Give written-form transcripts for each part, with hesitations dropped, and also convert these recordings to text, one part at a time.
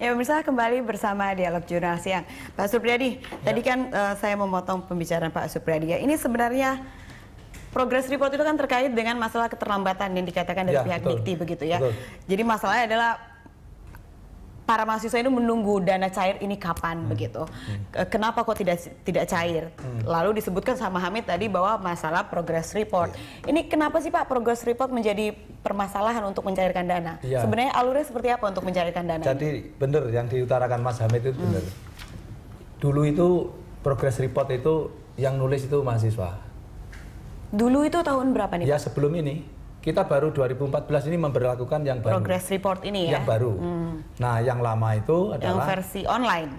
Ya pemirsa, kembali bersama Dialog Jurnal Siang. Pak Supriyadi, tadi kan saya memotong pembicaraan Pak Supriyadi ya. Ini sebenarnya progress report itu kan terkait dengan masalah keterlambatan yang dikatakan dari pihak Dikti begitu ya. Betul. Jadi masalahnya adalah para mahasiswa itu menunggu dana cair ini kapan begitu. Kenapa kok tidak cair? Lalu disebutkan sama Hamid tadi bahwa masalah progress report. Ini kenapa sih Pak progress report menjadi permasalahan untuk mencairkan dana? Sebenarnya alurnya seperti apa untuk mencairkan dana? Jadi benar yang diutarakan Mas Hamid itu benar. Dulu itu progress report itu yang nulis itu mahasiswa. Dulu itu tahun berapa nih Pak? Ya sebelum ini. Kita baru 2014 ini memberlakukan yang baru. Progress report ini ya? Yang baru. Nah, yang lama itu adalah... Yang versi online?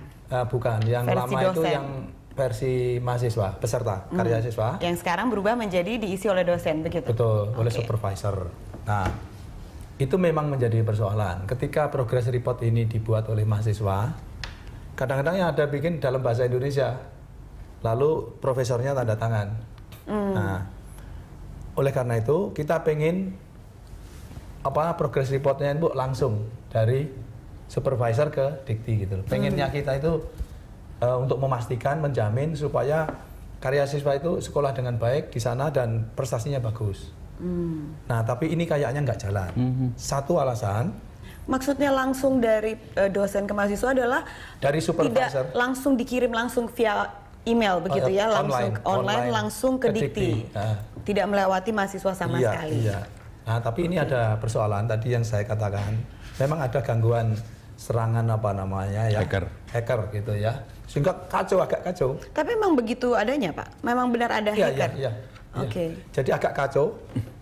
Bukan, yang versi lama dosen. Itu yang versi mahasiswa, peserta, karya siswa. Yang sekarang berubah menjadi diisi oleh dosen, begitu? Betul, oleh supervisor. Nah, itu memang menjadi persoalan. Ketika progress report ini dibuat oleh mahasiswa, kadang-kadang yang ada bikin dalam bahasa Indonesia, lalu profesornya tanda tangan. Nah, oleh karena itu kita pengen progress reportnya itu langsung dari supervisor ke Dikti gitu. Pengennya kita itu untuk memastikan, menjamin supaya karya siswa itu sekolah dengan baik di sana dan prestasinya bagus. Nah tapi ini kayaknya nggak jalan. Satu alasan. Maksudnya langsung dari dosen ke mahasiswa adalah dari supervisor. Tidak langsung dikirim langsung via email begitu ya, langsung online langsung ke Dikti. Tidak melewati mahasiswa sama sekali. Iya. Nah, tapi ini ada persoalan tadi yang saya katakan. Memang ada gangguan serangan ya, hacker gitu ya. Sehingga agak kacau. Tapi memang begitu adanya, Pak? Memang benar ada hacker? Iya. Oke. Jadi agak kacau.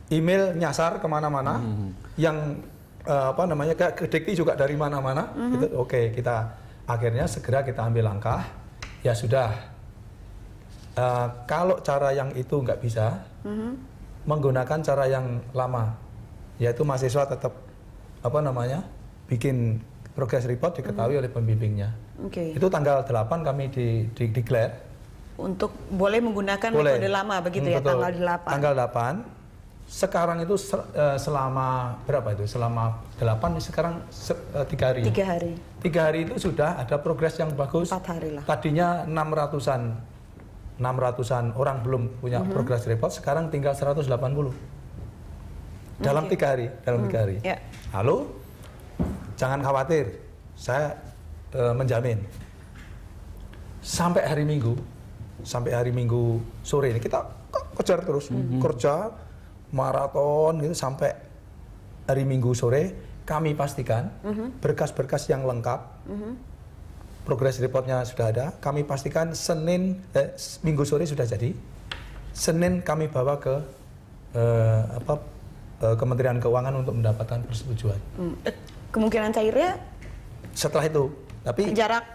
Email nyasar kemana-mana. Yang ke Dikti juga dari mana-mana. Gitu. Oke, kita akhirnya segera kita ambil langkah. Ya sudah. Kalau cara yang itu nggak bisa, menggunakan cara yang lama, yaitu mahasiswa tetap bikin progress report diketahui oleh pembimbingnya. Itu tanggal 8 kami declare untuk boleh menggunakan metode lama begitu ya, tanggal 8. Tanggal 8. Sekarang itu selama berapa itu? Selama 8, sekarang 3 hari. 3 hari. 3 hari itu sudah ada progres yang bagus. 4 hari lah. Tadinya 600-an orang belum punya progress report, sekarang tinggal 180 dalam 3 hari. Lalu jangan khawatir, saya menjamin sampai hari Minggu sore ini kita kejar terus, kerja maraton gitu sampai hari Minggu sore kami pastikan berkas-berkas yang lengkap. Progress reportnya sudah ada, kami pastikan Minggu sore sudah jadi. Senin kami bawa ke Kementerian Keuangan untuk mendapatkan persetujuan. Kemungkinan cairnya? Setelah itu, tapi jarak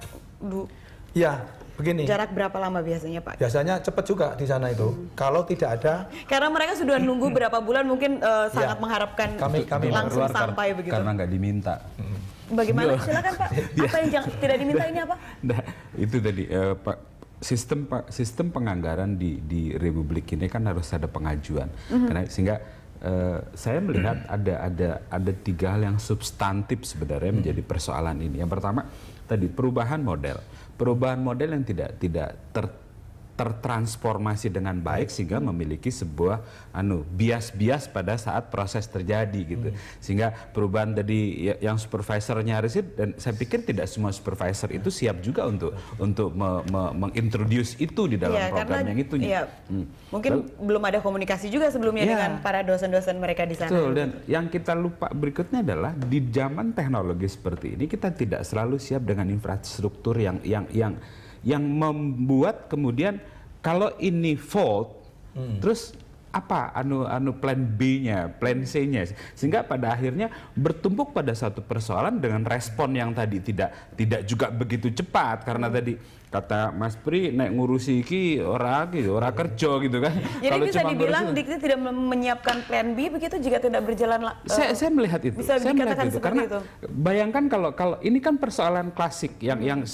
begini. Jarak berapa lama biasanya Pak? Biasanya cepat juga di sana itu. Kalau tidak ada. Karena mereka sudah nunggu berapa bulan, mungkin sangat mengharapkan kami langsung sampai begitu. Karena nggak diminta. Bagaimana? Silakan Pak. Apa yang tidak diminta ini apa? Nah, itu tadi Pak, sistem penganggaran di Republik ini kan harus ada pengajuan. Sehingga saya melihat ada 3 hal yang substantif sebenarnya menjadi persoalan ini. Yang pertama tadi perubahan model yang tidak tertransformasi dengan baik sehingga memiliki sebuah bias pada saat proses terjadi gitu. Sehingga perubahan tadi yang supervisor nyaris, dan saya pikir tidak semua supervisor itu siap juga untuk mengintroduce itu di dalam program yang itu. Mungkin belum ada komunikasi juga sebelumnya dengan para dosen-dosen mereka di sana. Betul, dan yang kita lupa berikutnya adalah di zaman teknologi seperti ini kita tidak selalu siap dengan infrastruktur yang membuat kemudian kalau ini fault, terus apa plan B-nya, plan C-nya, sehingga pada akhirnya bertumpuk pada satu persoalan dengan respon yang tadi tidak juga begitu cepat karena tadi kata Mas Pri naik ngurusi iki ora kerja gitu kan. Jadi kalau bisa dibilang Dikti tidak menyiapkan plan B begitu jika tidak berjalan. Saya melihat itu. Bisa dikatakan seperti karena itu. Bayangkan kalau ini kan persoalan klasik yang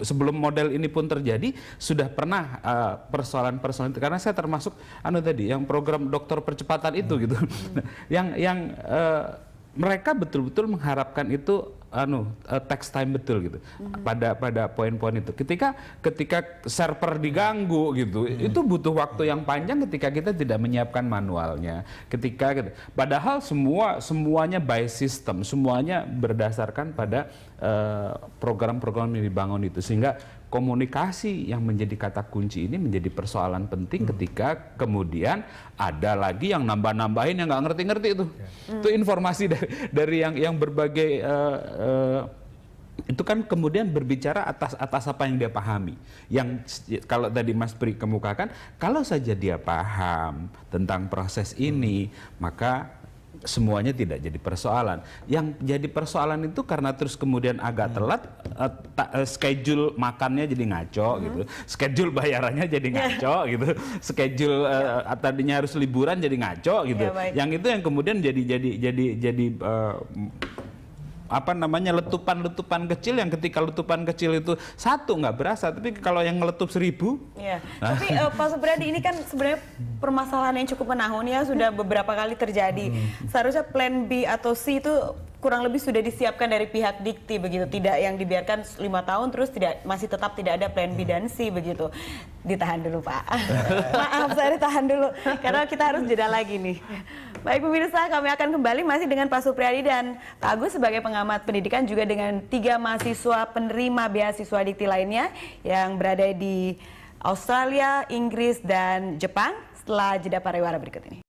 sebelum model ini pun terjadi sudah pernah persoalan itu, karena saya termasuk tadi yang program dokter percepatan itu gitu. Yang mereka betul-betul mengharapkan itu text time betul gitu pada poin-poin itu. Ketika server diganggu gitu, itu butuh waktu yang panjang ketika kita tidak menyiapkan manualnya. Padahal semuanya by system, semuanya berdasarkan pada program-program yang dibangun itu, sehingga komunikasi yang menjadi kata kunci ini menjadi persoalan penting ketika kemudian ada lagi yang nambah-nambahin yang nggak ngerti-ngerti itu. Itu informasi dari yang berbagai itu kan kemudian berbicara atas apa yang dia pahami. Yang kalau tadi Mas Pri kemukakan, kalau saja dia paham tentang proses ini, maka semuanya tidak jadi persoalan. Yang jadi persoalan itu karena terus kemudian agak telat, schedule makannya jadi ngaco gitu, schedule bayarannya jadi ngaco gitu, schedule tadinya harus liburan jadi ngaco gitu. Yang itu yang kemudian jadi letupan-letupan kecil, yang ketika letupan kecil itu satu nggak berasa, tapi kalau yang ngeletup 1000. Iya. Tapi Pak Supriyadi, ini kan sebenarnya permasalahan yang cukup menahun ya, sudah beberapa kali terjadi. Seharusnya plan B atau C itu kurang lebih sudah disiapkan dari pihak Dikti begitu, tidak yang dibiarkan 5 tahun terus masih tetap tidak ada plan B dan C begitu. Ditahan dulu Pak. Maaf, saya ditahan dulu karena kita harus jeda lagi nih. Baik pemirsa, kami akan kembali masih dengan Pak Supriyadi dan Pak Agus sebagai pengamat pendidikan, juga dengan 3 mahasiswa penerima beasiswa Dikti lainnya yang berada di Australia, Inggris, dan Jepang, setelah jeda pariwara berikut ini.